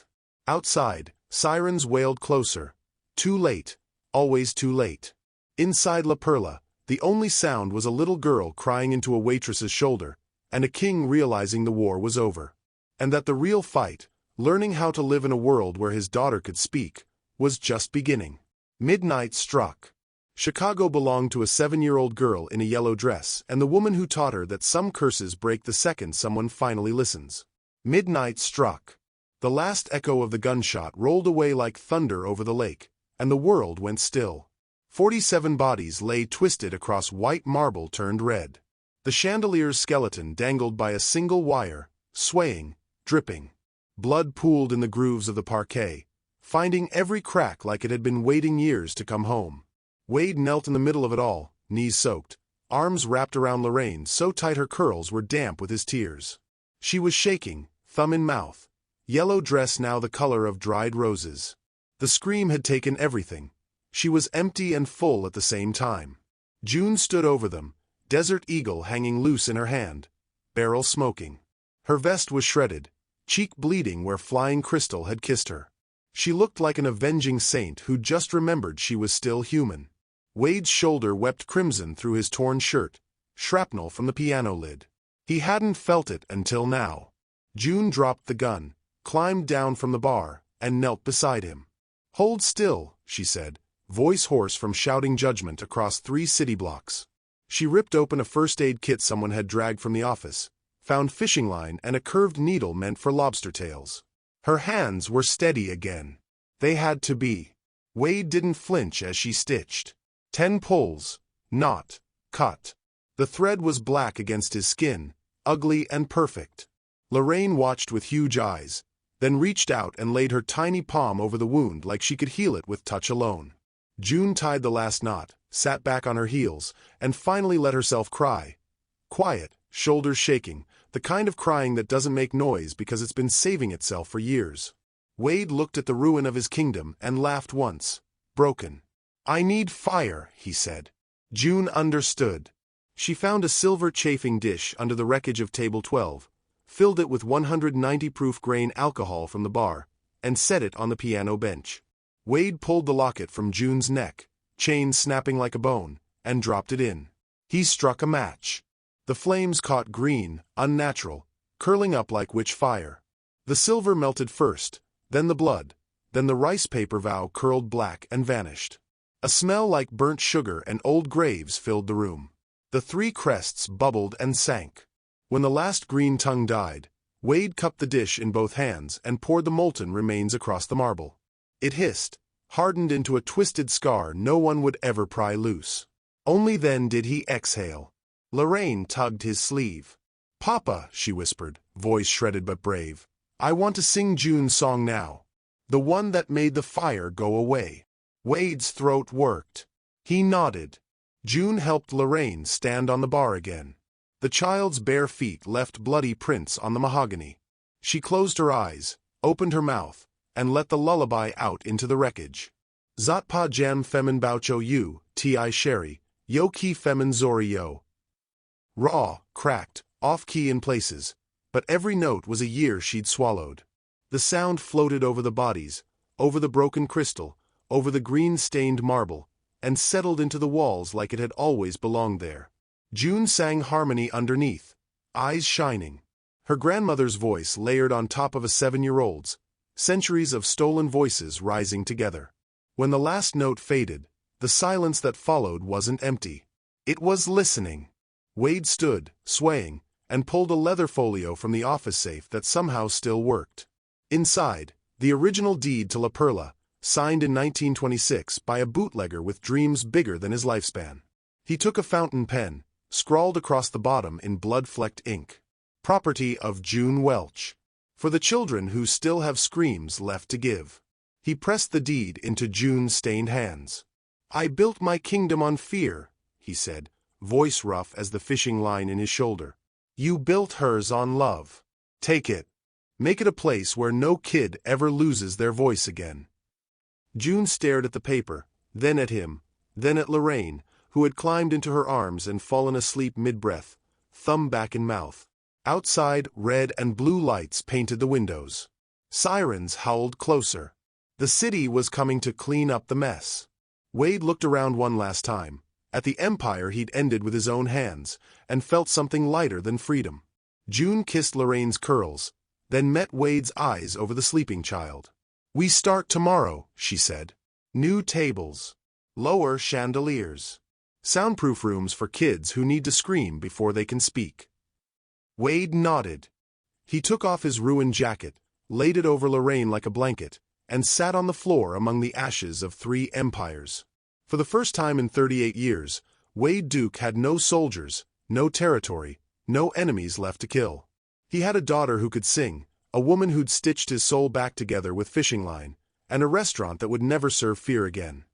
Outside, sirens wailed closer. Too late, always too late. Inside La Perla, the only sound was a little girl crying into a waitress's shoulder, and a king realizing the war was over. And that the real fight, learning how to live in a world where his daughter could speak, was just beginning. Midnight struck. Chicago belonged to a 7-year-old girl in a yellow dress and the woman who taught her that some curses break the second someone finally listens. Midnight struck. The last echo of the gunshot rolled away like thunder over the lake, and the world went still. 47 bodies lay twisted across white marble turned red. The chandelier's skeleton dangled by a single wire, swaying, dripping. Blood pooled in the grooves of the parquet, finding every crack like it had been waiting years to come home. Wade knelt in the middle of it all, knees soaked, arms wrapped around Lorraine so tight her curls were damp with his tears. She was shaking, thumb in mouth, yellow dress now the color of dried roses. The scream had taken everything. She was empty and full at the same time. June stood over them, Desert Eagle hanging loose in her hand, barrel smoking. Her vest was shredded, cheek bleeding where flying crystal had kissed her. She looked like an avenging saint who just remembered she was still human. Wade's shoulder wept crimson through his torn shirt, shrapnel from the piano lid. He hadn't felt it until now. June dropped the gun, climbed down from the bar, and knelt beside him. "Hold still," she said, voice hoarse from shouting judgment across 3 city blocks. She ripped open a first aid kit someone had dragged from the office, found fishing line and a curved needle meant for lobster tails. Her hands were steady again. They had to be. Wade didn't flinch as she stitched. 10 pulls, knot, cut. The thread was black against his skin, ugly and perfect. Lorraine watched with huge eyes, then reached out and laid her tiny palm over the wound like she could heal it with touch alone. June tied the last knot, sat back on her heels, and finally let herself cry. Quiet, shoulders shaking, the kind of crying that doesn't make noise because it's been saving itself for years. Wade looked at the ruin of his kingdom and laughed once, broken. "I need fire," he said. June understood. She found a silver chafing dish under the wreckage of table 12, filled it with 190 proof grain alcohol from the bar, and set it on the piano bench. Wade pulled the locket from June's neck, chain snapping like a bone, and dropped it in. He struck a match. The flames caught green, unnatural, curling up like witch fire. The silver melted first, then the blood, then the rice paper vow curled black and vanished. A smell like burnt sugar and old graves filled the room. The 3 crests bubbled and sank. When the last green tongue died, Wade cupped the dish in both hands and poured the molten remains across the marble. It hissed, hardened into a twisted scar no one would ever pry loose. Only then did he exhale. Lorraine tugged his sleeve. "Papa," she whispered, voice shredded but brave, "I want to sing June's song now. The one that made the fire go away." Wade's throat worked. He nodded. June helped Lorraine stand on the bar again. The child's bare feet left bloody prints on the mahogany. She closed her eyes, opened her mouth, and let the lullaby out into the wreckage. Zat pa jam femin baucho you, ti sherry, yo ki femin zori yo. Raw, cracked, off-key in places, but every note was a year she'd swallowed. The sound floated over the bodies, over the broken crystal, over the green-stained marble, and settled into the walls like it had always belonged there. June sang harmony underneath, eyes shining. Her grandmother's voice layered on top of a 7-year-old's, centuries of stolen voices rising together. When the last note faded, the silence that followed wasn't empty. It was listening. Wade stood, swaying, and pulled a leather folio from the office safe that somehow still worked. Inside, the original deed to La Perla, signed in 1926 by a bootlegger with dreams bigger than his lifespan. He took a fountain pen, scrawled across the bottom in blood-flecked ink. Property of June Welch. For the children who still have screams left to give. He pressed the deed into June's stained hands. "I built my kingdom on fear," he said, voice rough as the fishing line in his shoulder. "You built hers on love. Take it. Make it a place where no kid ever loses their voice again." June stared at the paper, then at him, then at Lorraine, who had climbed into her arms and fallen asleep mid-breath, thumb back in mouth. Outside, red and blue lights painted the windows. Sirens howled closer. The city was coming to clean up the mess. Wade looked around one last time, at the empire he'd ended with his own hands, and felt something lighter than freedom. June kissed Lorraine's curls, then met Wade's eyes over the sleeping child. "We start tomorrow," she said. "New tables. Lower chandeliers. Soundproof rooms for kids who need to scream before they can speak." Wade nodded. He took off his ruined jacket, laid it over Lorraine like a blanket, and sat on the floor among the ashes of 3 empires. For the first time in 38 years, Wade Duke had no soldiers, no territory, no enemies left to kill. He had a daughter who could sing, a woman who'd stitched his soul back together with fishing line, and a restaurant that would never serve fear again.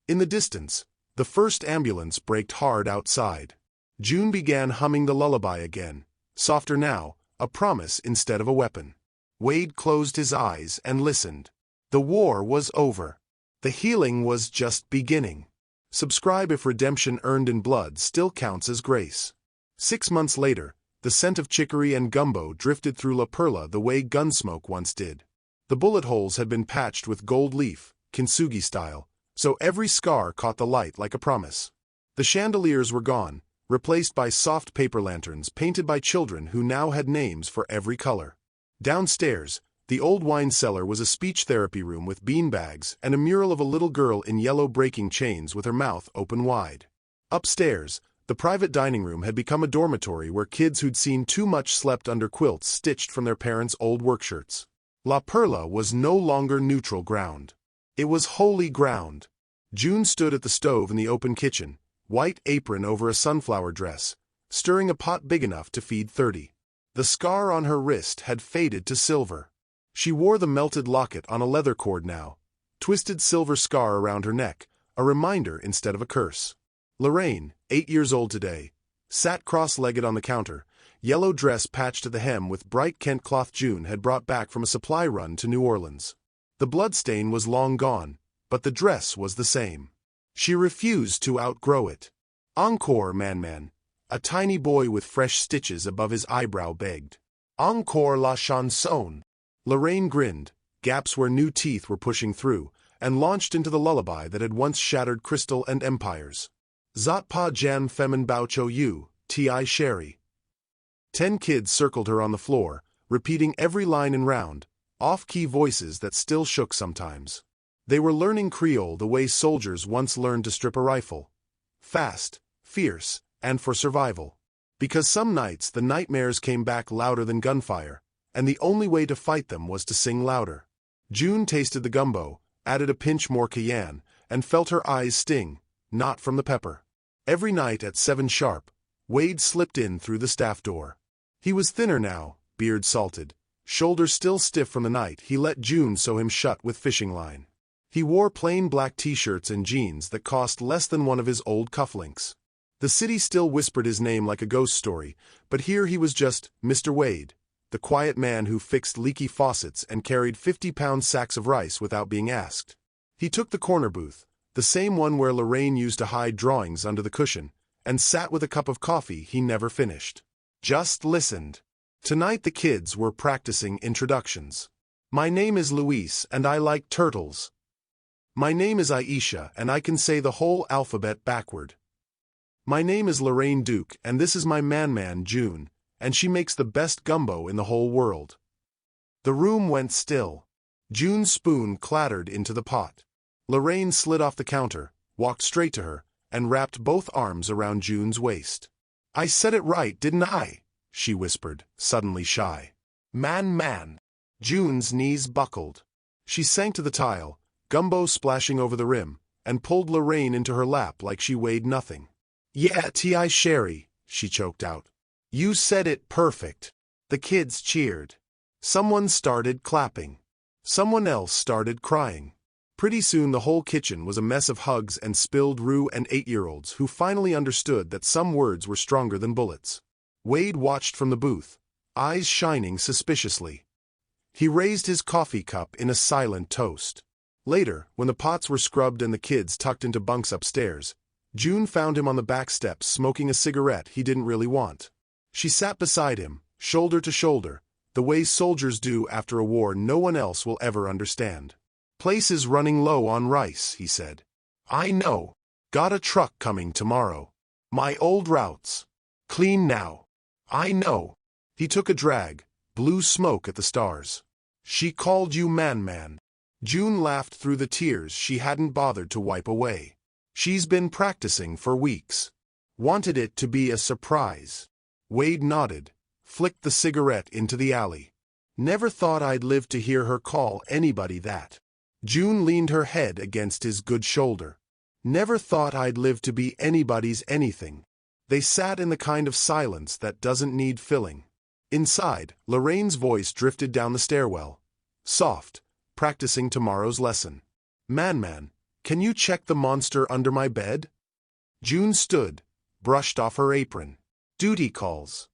In the distance, the first ambulance braked hard outside. June began humming the lullaby again, softer now, a promise instead of a weapon. Wade closed his eyes and listened. The war was over. The healing was just beginning. Subscribe if redemption earned in blood still counts as grace. 6 months later, the scent of chicory and gumbo drifted through La Perla the way gunsmoke once did. The bullet holes had been patched with gold leaf, kintsugi style, so every scar caught the light like a promise. The chandeliers were gone, replaced by soft paper lanterns painted by children who now had names for every color. Downstairs, the old wine cellar was a speech therapy room with beanbags and a mural of a little girl in yellow breaking chains with her mouth open wide. Upstairs, the private dining room had become a dormitory where kids who'd seen too much slept under quilts stitched from their parents' old workshirts. La Perla was no longer neutral ground. It was holy ground. June stood at the stove in the open kitchen, white apron over a sunflower dress, stirring a pot big enough to feed 30. The scar on her wrist had faded to silver. She wore the melted locket on a leather cord now, twisted silver scar around her neck, a reminder instead of a curse. Lorraine, 8 years old today, sat cross-legged on the counter, yellow dress patched at the hem with bright Kent cloth June had brought back from a supply run to New Orleans. The bloodstain was long gone, but the dress was the same. She refused to outgrow it. "Encore, man," a tiny boy with fresh stitches above his eyebrow begged. "Encore la chanson." Lorraine grinned, gaps where new teeth were pushing through, and launched into the lullaby that had once shattered crystal and empires. "Zot pa jam femin baucho you, ti sherry." 10 kids circled her on the floor, repeating every line in round, off-key voices that still shook sometimes. They were learning Creole the way soldiers once learned to strip a rifle. Fast, fierce, and for survival. Because some nights the nightmares came back louder than gunfire, and the only way to fight them was to sing louder. June tasted the gumbo, added a pinch more cayenne, and felt her eyes sting, not from the pepper. Every night at 7 sharp, Wade slipped in through the staff door. He was thinner now, beard salted, shoulders still stiff from the night he let June sew him shut with fishing line. He wore plain black t-shirts and jeans that cost less than one of his old cufflinks. The city still whispered his name like a ghost story, but here he was just Mr. Wade, the quiet man who fixed leaky faucets and carried 50-pound sacks of rice without being asked. He took the corner booth, the same one where Lorraine used to hide drawings under the cushion, and sat with a cup of coffee he never finished. Just listened. Tonight the kids were practicing introductions. "My name is Luis and I like turtles." "My name is Aisha and I can say the whole alphabet backward." My name is Lorraine Duke, and this is my man, June, and she makes the best gumbo in the whole world." The room went still. June's spoon clattered into the pot. Lorraine slid off the counter, walked straight to her, and wrapped both arms around June's waist. "I said it right, didn't I?" she whispered, suddenly shy. Man. June's knees buckled. She sank to the tile, gumbo splashing over the rim, and pulled Lorraine into her lap like she weighed nothing. "Yeah, T.I. Sherry," she choked out. "You said it perfect." The kids cheered. Someone started clapping. Someone else started crying. Pretty soon the whole kitchen was a mess of hugs and spilled roux and 8-year-olds who finally understood that some words were stronger than bullets. Wade watched from the booth, eyes shining suspiciously. He raised his coffee cup in a silent toast. Later, when the pots were scrubbed and the kids tucked into bunks upstairs, June found him on the back steps smoking a cigarette he didn't really want. She sat beside him, shoulder to shoulder, the way soldiers do after a war no one else will ever understand. "Place is running low on rice," he said. "I know. Got a truck coming tomorrow. My old routes. Clean now. I know." He took a drag, blew smoke at the stars. "She called you man." June laughed through the tears she hadn't bothered to wipe away. "She's been practicing for weeks. Wanted it to be a surprise." Wade nodded, flicked the cigarette into the alley. "Never thought I'd live to hear her call anybody that." June leaned her head against his good shoulder. "Never thought I'd live to be anybody's anything." They sat in the kind of silence that doesn't need filling. Inside, Lorraine's voice drifted down the stairwell. Soft, practicing tomorrow's lesson. Man, can you check the monster under my bed?" June stood, brushed off her apron. "Duty calls."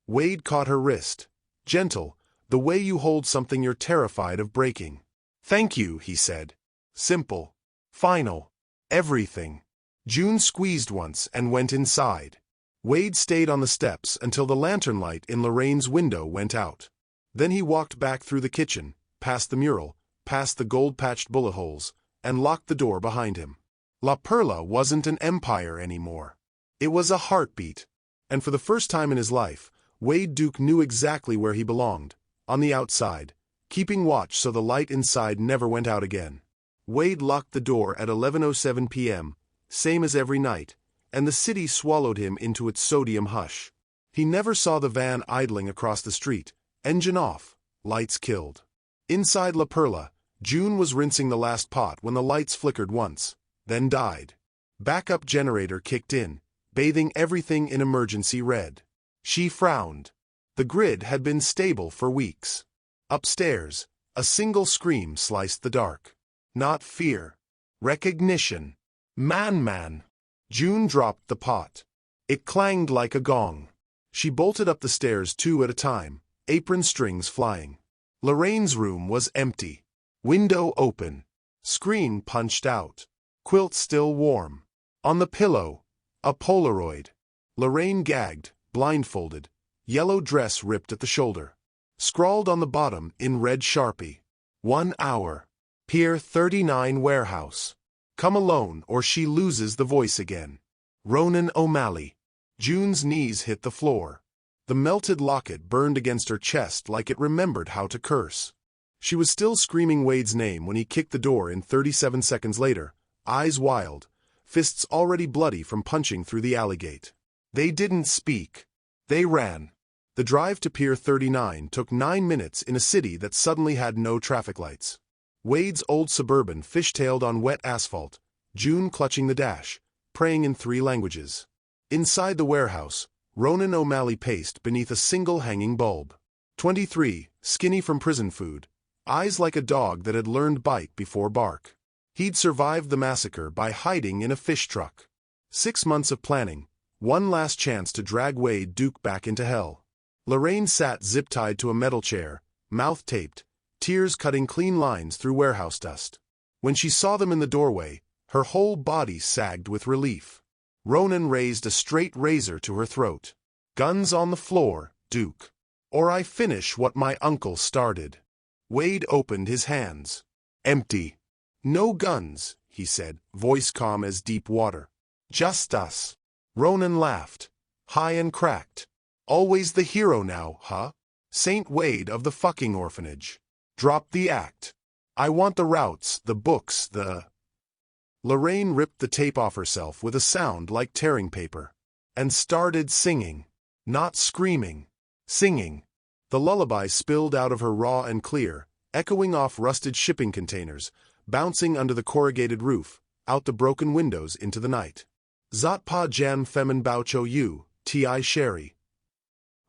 Wade caught her wrist. Gentle, the way you hold something you're terrified of breaking. "Thank you," he said. Simple. Final. Everything. June squeezed once and went inside. Wade stayed on the steps until the lantern light in Lorraine's window went out. Then he walked back through the kitchen, past the mural, past the gold-patched bullet holes, and locked the door behind him. La Perla wasn't an empire anymore. It was a heartbeat. And for the first time in his life, Wade Duke knew exactly where he belonged, on the outside, keeping watch so the light inside never went out again. Wade locked the door at 11:07 p.m., same as every night, and the city swallowed him into its sodium hush. He never saw the van idling across the street, engine off, lights killed. Inside La Perla, June was rinsing the last pot when the lights flickered once, then died. Backup generator kicked in, bathing everything in emergency red. She frowned. The grid had been stable for weeks. Upstairs, a single scream sliced the dark. Not fear. Recognition. Man. June dropped the pot. It clanged like a gong. She bolted up the stairs 2 at a time, apron strings flying. Lorraine's room was empty. Window open. Screen punched out. Quilt still warm. On the pillow, a Polaroid. Lorraine gagged, blindfolded, yellow dress ripped at the shoulder. Scrawled on the bottom in red Sharpie. 1 hour. Pier 39 warehouse. Come alone or she loses the voice again. Ronan O'Malley. June's knees hit the floor. The melted locket burned against her chest like it remembered how to curse. She was still screaming Wade's name when he kicked the door in 37 seconds later, eyes wild, fists already bloody from punching through the alley gate. They didn't speak. They ran. The drive to Pier 39 took 9 minutes in a city that suddenly had no traffic lights. Wade's old Suburban fishtailed on wet asphalt, June clutching the dash, praying in 3 languages. Inside the warehouse, Ronan O'Malley paced beneath a single hanging bulb. 23, skinny from prison food, eyes like a dog that had learned bite before bark. He'd survived the massacre by hiding in a fish truck. 6 months of planning, one last chance to drag Wade Duke back into hell. Lorraine sat zip-tied to a metal chair, mouth taped, tears cutting clean lines through warehouse dust. When she saw them in the doorway, her whole body sagged with relief. Ronan raised a straight razor to her throat. "Guns on the floor, Duke. Or I finish what my uncle started." Wade opened his hands. "Empty." "No guns," he said, voice calm as deep water. "Just us." Ronan laughed, high and cracked. Always the hero now, huh? Saint Wade of the fucking orphanage. Drop the act. I want the routes, the books, the... Lorraine ripped the tape off herself with a sound like tearing paper. And started singing. Not screaming. Singing. The lullaby spilled out of her raw and clear, echoing off rusted shipping containers, bouncing under the corrugated roof, out the broken windows into the night. Zot pa jam femin baucho you, ti sherry.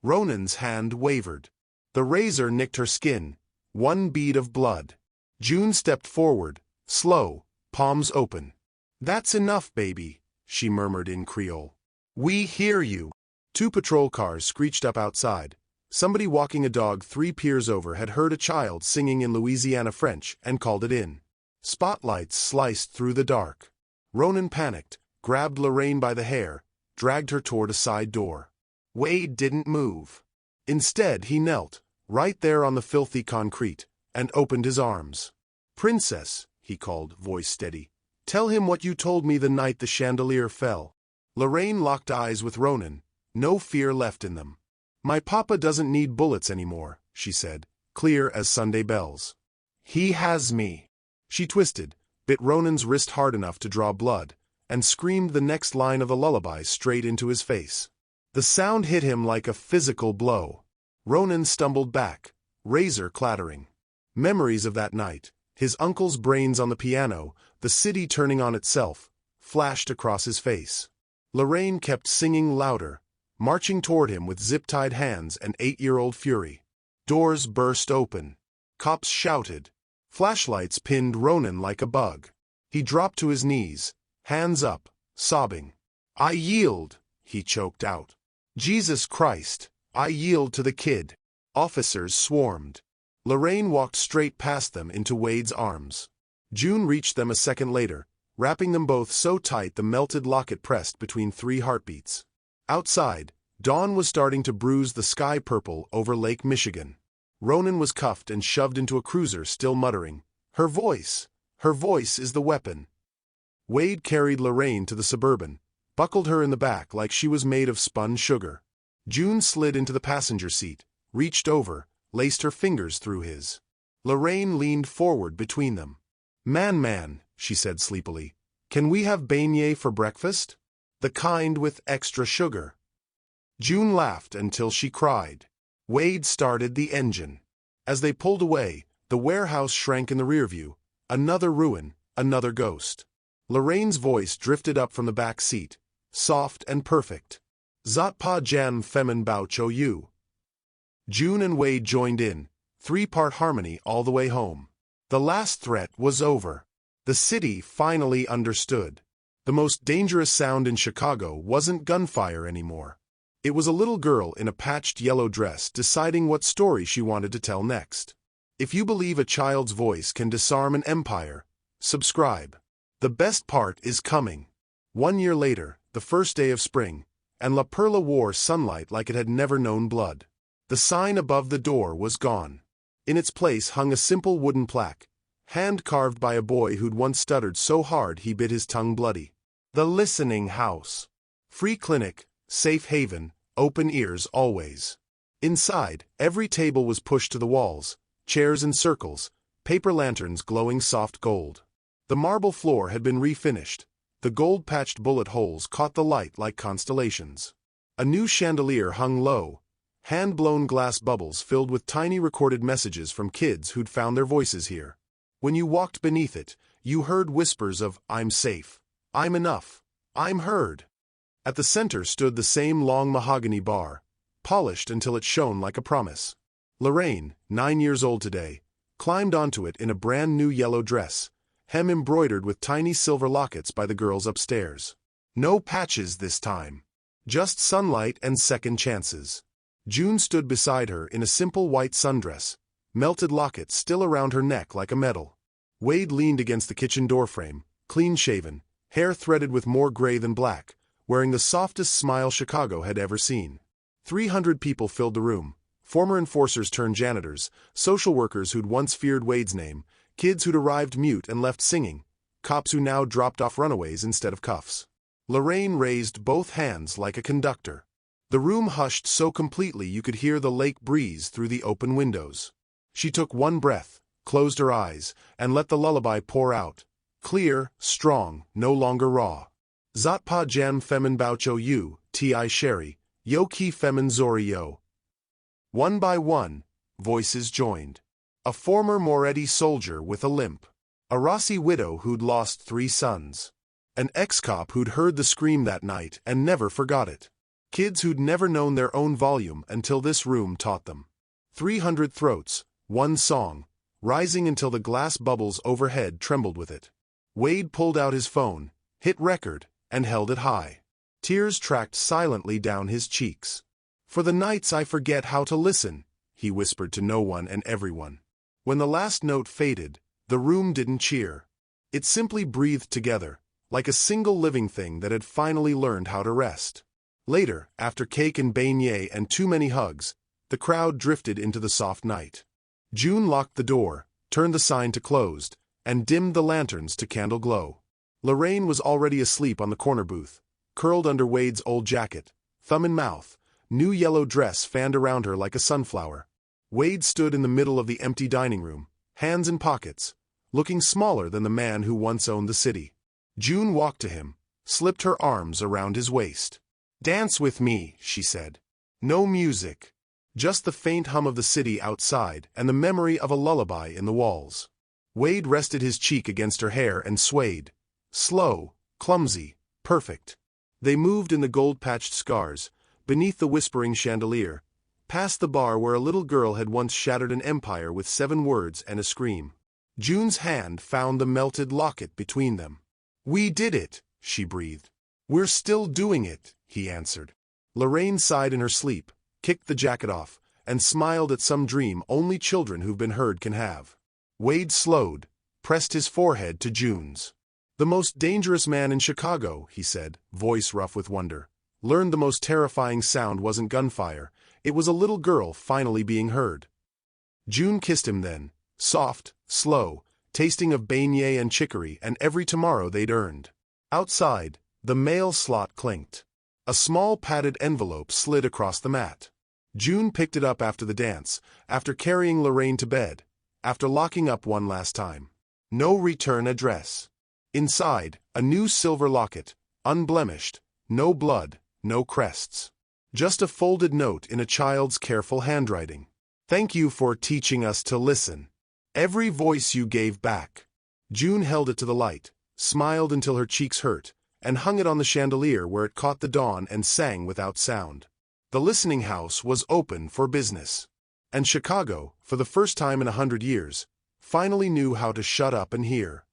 Ronan's hand wavered. The razor nicked her skin, one bead of blood. June stepped forward, slow, palms open. That's enough, baby, she murmured in Creole. We hear you. 2 patrol cars screeched up outside. Somebody walking a dog 3 piers over had heard a child singing in Louisiana French and called it in. Spotlights sliced through the dark. Ronan panicked, grabbed Lorraine by the hair, dragged her toward a side door. Wade didn't move. Instead, he knelt, right there on the filthy concrete, and opened his arms. Princess, he called, voice steady. Tell him what you told me the night the chandelier fell. Lorraine locked eyes with Ronan, no fear left in them. My papa doesn't need bullets anymore, she said, clear as Sunday bells. He has me. She twisted, bit Ronan's wrist hard enough to draw blood, and screamed the next line of the lullaby straight into his face. The sound hit him like a physical blow. Ronan stumbled back, razor clattering. Memories of that night, his uncle's brains on the piano, the city turning on itself, flashed across his face. Lorraine kept singing louder, marching toward him with zip-tied hands and 8-year-old fury. Doors burst open. Cops shouted. Flashlights pinned Ronan like a bug. He dropped to his knees, hands up, sobbing. I yield, he choked out. Jesus Christ, I yield to the kid. Officers swarmed. Lorraine walked straight past them into Wade's arms. June reached them a second later, wrapping them both so tight the melted locket pressed between 3 heartbeats. Outside, dawn was starting to bruise the sky purple over Lake Michigan. Ronan was cuffed and shoved into a cruiser, still muttering, her voice is the weapon. Wade carried Lorraine to the Suburban, buckled her in the back like she was made of spun sugar. June slid into the passenger seat, reached over, laced her fingers through his. Lorraine leaned forward between them. Man, she said sleepily, can we have beignet for breakfast? The kind with extra sugar. June laughed until she cried. Wade started the engine. As they pulled away, the warehouse shrank in the rearview, another ruin, another ghost. Lorraine's voice drifted up from the back seat, soft and perfect. Zot pa jam femin baucho you. June and Wade joined in, 3-part harmony all the way home. The last threat was over. The city finally understood. The most dangerous sound in Chicago wasn't gunfire anymore. It was a little girl in a patched yellow dress deciding what story she wanted to tell next. If you believe a child's voice can disarm an empire, subscribe. The best part is coming. 1 year later, the first day of spring, and La Perla wore sunlight like it had never known blood. The sign above the door was gone. In its place hung a simple wooden plaque, hand-carved by a boy who'd once stuttered so hard he bit his tongue bloody. The Listening House. Free clinic, safe haven, open ears always. Inside, every table was pushed to the walls, chairs in circles, paper lanterns glowing soft gold. The marble floor had been refinished. The gold-patched bullet holes caught the light like constellations. A new chandelier hung low, hand-blown glass bubbles filled with tiny recorded messages from kids who'd found their voices here. When you walked beneath it, you heard whispers of, I'm safe, I'm enough, I'm heard. At the center stood the same long mahogany bar, polished until it shone like a promise. Lorraine, 9 years old today, climbed onto it in a brand new yellow dress, hem embroidered with tiny silver lockets by the girls upstairs. No patches this time. Just sunlight and second chances. June stood beside her in a simple white sundress, melted lockets still around her neck like a medal. Wade leaned against the kitchen doorframe, clean-shaven, hair threaded with more gray than black, wearing the softest smile Chicago had ever seen. 300 people filled the room, former enforcers turned janitors, social workers who'd once feared Wade's name, kids who'd arrived mute and left singing, cops who now dropped off runaways instead of cuffs. Lorraine raised both hands like a conductor. The room hushed so completely you could hear the lake breeze through the open windows. She took one breath, closed her eyes, and let the lullaby pour out. Clear, strong, no longer raw. Zatpa jam femin baucho yu, ti sherry, yo ki femin zori yo. One by one, voices joined. A former Moretti soldier with a limp. A Rossi widow who'd lost 3 sons. An ex-cop who'd heard the scream that night and never forgot it. Kids who'd never known their own volume until this room taught them. 300 throats, one song, rising until the glass bubbles overhead trembled with it. Wade pulled out his phone, hit record, and held it high. Tears tracked silently down his cheeks. For the nights I forget how to listen, he whispered to no one and everyone. When the last note faded, the room didn't cheer. It simply breathed together, like a single living thing that had finally learned how to rest. Later, after cake and beignet and too many hugs, the crowd drifted into the soft night. June locked the door, turned the sign to closed, and dimmed the lanterns to candle glow. Lorraine was already asleep on the corner booth, curled under Wade's old jacket, thumb in mouth, new yellow dress fanned around her like a sunflower. Wade stood in the middle of the empty dining room, hands in pockets, looking smaller than the man who once owned the city. June walked to him, slipped her arms around his waist. "Dance with me," she said. No music. Just the faint hum of the city outside and the memory of a lullaby in the walls. Wade rested his cheek against her hair and swayed. Slow, clumsy, perfect. They moved in the gold-patched scars, beneath the whispering chandelier, past the bar where a little girl had once shattered an empire with 7 words and a scream. June's hand found the melted locket between them. "We did it," she breathed. "We're still doing it," he answered. Lorraine sighed in her sleep, kicked the jacket off, and smiled at some dream only children who've been heard can have. Wade slowed, pressed his forehead to June's. "The most dangerous man in Chicago," he said, voice rough with wonder. Learned the most terrifying sound wasn't gunfire, it was a little girl finally being heard. June kissed him then, soft, slow, tasting of beignet and chicory and every tomorrow they'd earned. Outside, the mail slot clinked. A small padded envelope slid across the mat. June picked it up after the dance, after carrying Lorraine to bed, after locking up one last time. No return address. Inside, a new silver locket, unblemished, no blood, no crests. Just a folded note in a child's careful handwriting. "Thank you for teaching us to listen. Every voice you gave back." June held it to the light, smiled until her cheeks hurt, and hung it on the chandelier where it caught the dawn and sang without sound. The listening house was open for business. And Chicago, for the first time in 100 years, finally knew how to shut up and hear.